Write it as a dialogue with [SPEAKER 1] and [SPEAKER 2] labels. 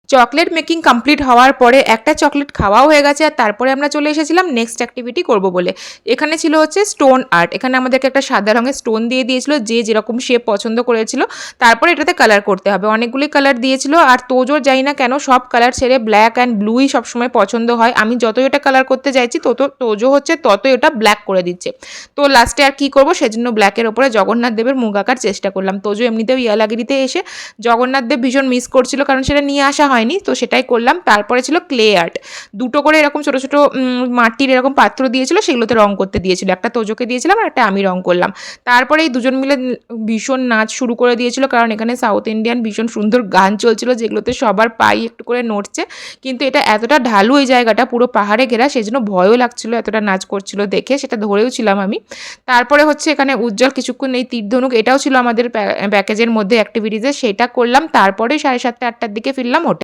[SPEAKER 1] Chocolate making complete হওয়ার পরে একটা চকলেট খাওয়াও হয়ে গেছে, আর তারপরে আমরা চলে এসেছিলাম নেক্সট অ্যাক্টিভিটি করব বলে। এখানে ছিল হচ্ছে স্টোন আর্ট। এখানে আমাদেরকে একটা সাদা রঙের স্টোন দিয়ে দিয়েছিল, যে যেরকম শেপ পছন্দ করেছিল। তারপরে এটাতে কালার করতে হবে, অনেকগুলি কালার দিয়েছিল। আর তোজোর জানি না কেন সব কালার ছেড়ে ব্ল্যাক অ্যান্ড ব্লুই সবসময় পছন্দ হয়। আমি যতই এটা কালার করতে চাইছি তোজো হচ্ছে ততই ওটা ব্ল্যাক করে দিচ্ছে। তো লাস্টে আর কি করব, সেজন্য ব্ল্যাকের ওপরে জগন্নাথ দেবের মুখ আঁকার চেষ্টা করলাম। তোজো এমনিতেও ইয়ালাগিরিতে এসে জগন্নাথ দেব ভীষণ মিস করছিল, কারণ সেটা নিয়ে আসা হয়নি, তো সেটাই করলাম। তারপরে ছিল ক্লে আর্ট। দুটো করে এরকম ছোটো ছোটো মাটির এরকম পাত্র দিয়েছিল, সেগুলোতে রং করতে দিয়েছিল। একটা তোজোকে দিয়েছিলাম আর একটা আমি রং করলাম। তারপরে এই দুজন মিলে ভীষণ নাচ শুরু করে দিয়েছিল, কারণ এখানে সাউথ ইন্ডিয়ান ভীষণ সুন্দর গান চলছিল, যেগুলোতে সবার পাই একটু করে নড়ছে। কিন্তু এটা এতটা ঢালু এই জায়গাটা, পুরো পাহাড়ে ঘেরা, সেই জন্য ভয়ও লাগছিল এতটা নাচ করছিল দেখে, সেটা ধরেও ছিলাম আমি। তারপরে হচ্ছে এখানে উজ্জ্বল কিছুক্ষণ এই তীরধনুক, এটাও ছিল আমাদের প্যাকেজের মধ্যে অ্যাক্টিভিটিসে, সেটা করলাম। তারপরে 7:30-8টার দিকে ফিরলাম হোটেলে।